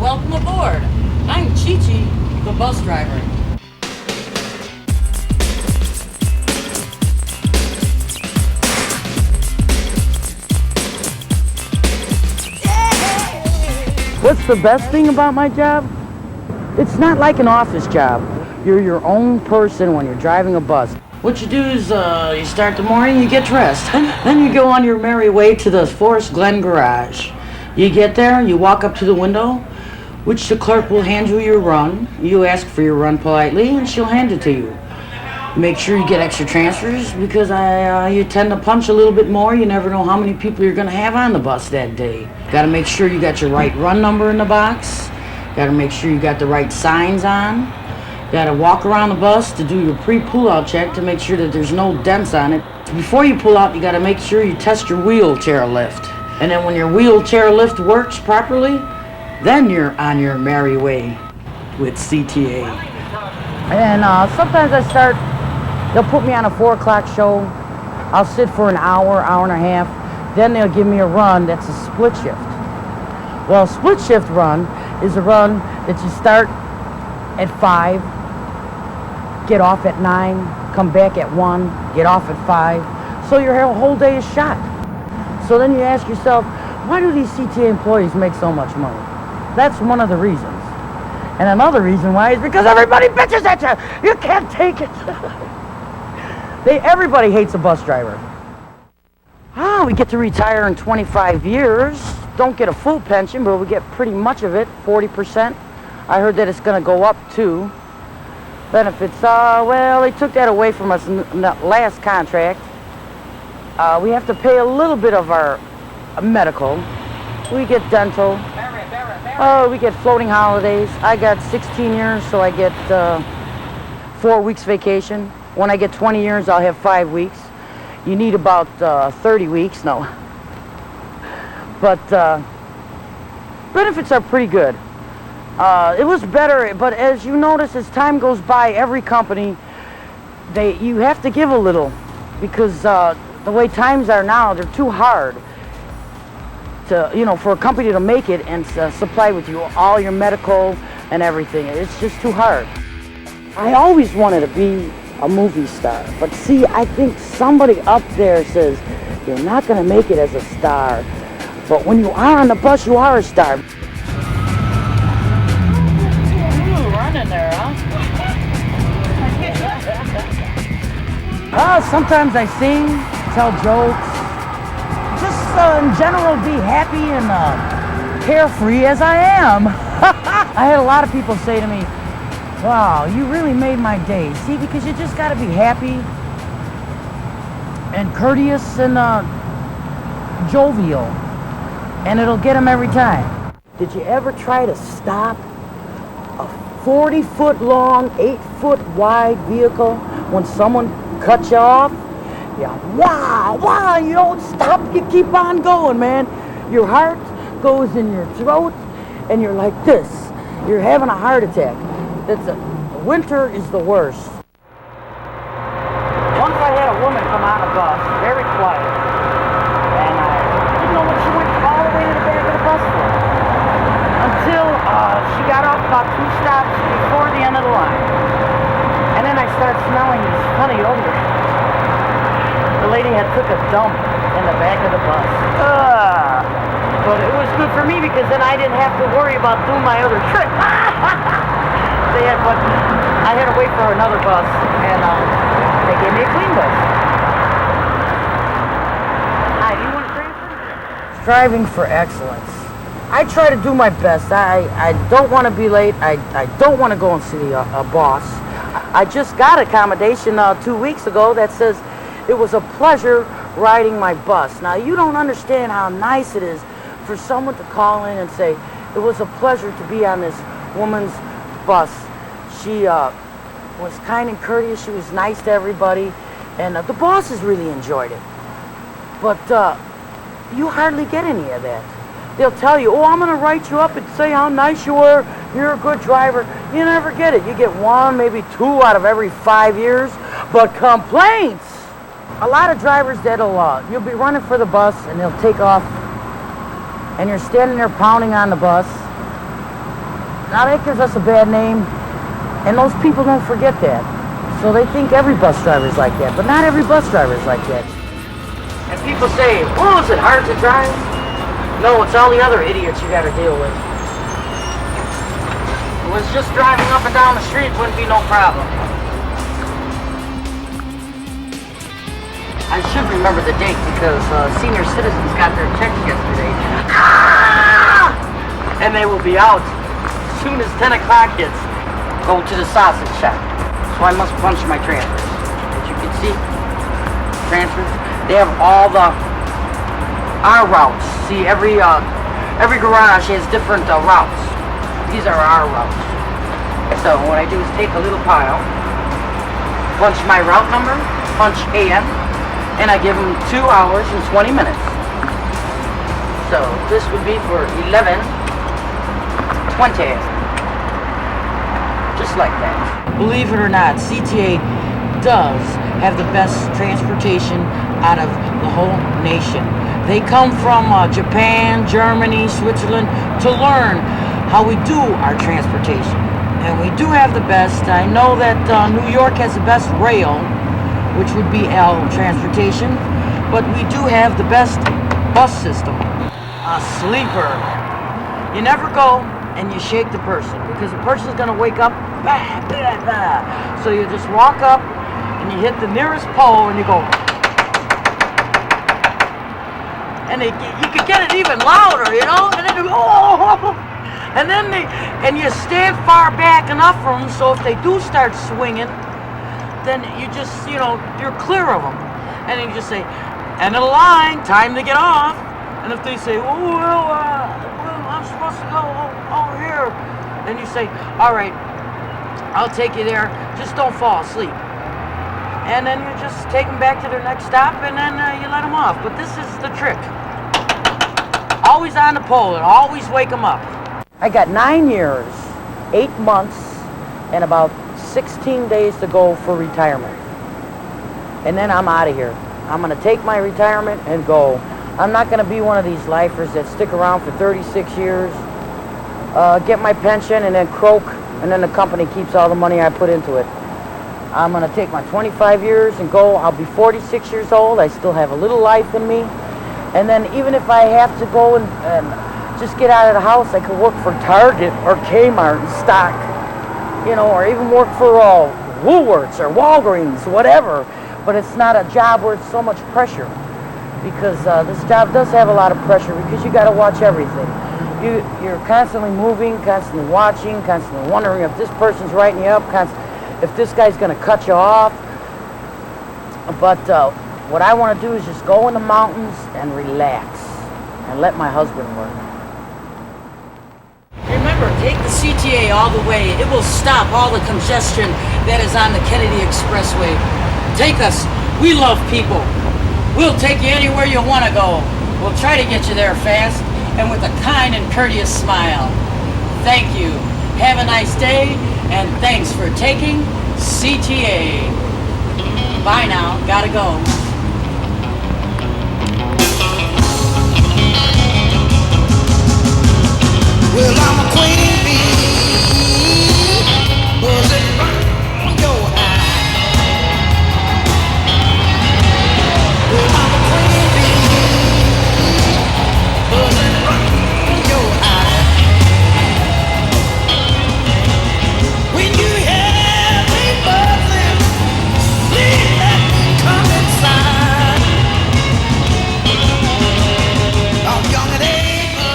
Welcome aboard. I'm Chi-Chi, the bus driver. What's the best thing about my job? It's not like an office job. You're your own person when you're driving a bus. What you do is you start the morning, you get dressed. Then you go on your merry way to the Forest Glen garage. You get there, you walk up to the window, which the clerk will hand you your run. You ask for your run politely, and she'll hand it to you. Make sure you get extra transfers because you tend to punch a little bit more. You never know how many people you're going to have on the bus that day. Got to make sure you got your right run number in the box. Got to make sure you got the right signs on. Got to walk around the bus to do your pre-pull-out check to make sure that there's no dents on it. Before you pull out, you got to make sure you test your wheelchair lift. And then when your wheelchair lift works properly, then you're on your merry way with CTA. And sometimes they'll put me on a 4 o'clock show. I'll sit for an hour, hour and a half. Then they'll give me a run that's a split shift. Well, split shift run is a run that you start at 5, get off at 9, come back at 1, get off at 5. So your whole day is shot. So then you ask yourself, why do these CTA employees make so much money? That's one of the reasons. And another reason why is because everybody bitches at you. You can't take it. Everybody hates a bus driver. We get to retire in 25 years. Don't get a full pension, but we get pretty much of it, 40%. I heard that it's going to go up too. Benefits, well, they took that away from us in the last contract. We have to pay a little bit of our medical. We get dental. We get floating holidays. I got 16 years, so I get 4 weeks vacation. When I get 20 years, I'll have 5 weeks. You need about 30 weeks, no. But benefits are pretty good. It was better, but as you notice, as time goes by, every company, you have to give a little because the way times are now, they're too hard to, for a company to make it and supply with you all your medical and everything. It's just too hard. I always wanted to be a movie star, but see, I think somebody up there says, you're not going to make it as a star, but when you are on the bus, you are a star. Running there, huh? Sometimes I sing, tell jokes, just in general be happy and carefree as I am. I had a lot of people say to me, wow, you really made my day. See, because you just got to be happy and courteous and jovial, and it'll get them every time. Did you ever try to stop a 40-foot long, 8-foot wide vehicle when someone cut you off? Yeah, wow, you don't stop, you keep on going, man. Your heart goes in your throat, and you're like this. You're having a heart attack. Winter is the worst. Once I had a woman come on a bus, very quiet, and I didn't know what she went all the way to the back of the bus for. Until she got off about 2 stops before the end of the line. And then I started smelling this funny odor. The lady had took a dump in the back of the bus. But it was good for me because then I didn't have to worry about doing my other trip. But I had to wait for another bus, and they gave me a clean bus. Hi, do you want to transfer? Striving for excellence. I try to do my best. I don't want to be late. I don't want to go and see a boss. I just got accommodation 2 weeks ago that says it was a pleasure riding my bus. Now, you don't understand how nice it is for someone to call in and say, it was a pleasure to be on this woman's bus. She was kind and courteous. She was nice to everybody, and the bosses really enjoyed it. But you hardly get any of that. They'll tell you, oh, I'm going to write you up and say how nice you were. You're a good driver. You never get it. You get 1, maybe 2 out of every 5 years. But complaints! A lot of drivers you'll be running for the bus, and they'll take off, and you're standing there pounding on the bus, Now that gives us a bad name, and those people don't forget that. So they think every bus driver is like that, but not every bus driver is like that. And people say, well, is it hard to drive? No, it's all the other idiots you gotta deal with. If it was just driving up and down the street, wouldn't be no problem. I should remember the date because senior citizens got their checks yesterday. And they will be out as soon as 10 o'clock hits. Go to the sausage shop. So I must punch my transfers. As you can see, transfers. They have all our routes. See, every garage has different routes. These are our routes. So what I do is take a little pile, punch my route number, punch AM, and I give them 2 hours and 20 minutes. So this would be for 11:20. Just like that. Believe it or not, CTA does have the best transportation out of the whole nation. They come from Japan, Germany, Switzerland to learn how we do our transportation. And we do have the best. I know that New York has the best rail, which would be L transportation, but we do have the best bus system. A sleeper. You never go and you shake the person because the person's gonna wake up, bah, bah, bah. So you just walk up and you hit the nearest pole and you go, and you could get it even louder, you know, and then you go, oh, and you stand far back enough from them so if they do start swinging, then you just, you know, you're clear of them. And then you just say, end of the line, time to get off. And if they say, oh, well, I'm supposed to go over here, then you say, all right, I'll take you there, just don't fall asleep. And then you just take them back to their next stop and then you let them off. But this is the trick. Always on the pole and always wake them up. I got 9 years, 8 months, and about 16 days to go for retirement. And then I'm out of here. I'm gonna take my retirement and go. I'm not gonna be one of these lifers that stick around for 36 years, get my pension and then croak, and then the company keeps all the money I put into it. I'm gonna take my 25 years and go. I'll be 46 years old. I still have a little life in me. And then even if I have to go and just get out of the house, I could work for Target or Kmart and stock, you know, or even work for Woolworths or Walgreens, whatever. But it's not a job where it's so much pressure, because this job does have a lot of pressure because you got to watch everything. You're constantly moving, constantly watching, constantly wondering if this person's writing you up, if this guy's going to cut you off. But what I want to do is just go in the mountains and relax and let my husband work. Remember, take the CTA all the way. It will stop all the congestion that is on the Kennedy Expressway. Take us. We love people. We'll take you anywhere you want to go. We'll try to get you there fast and with a kind and courteous smile. Thank you. Have a nice day, and thanks for taking CTA. Bye now. Gotta go. Well, I'm a queen bee. Was it from your eye? Well, I'm a queen bee. Was it from your eye? When you have me buzzing, please let me come inside. I'm young and able.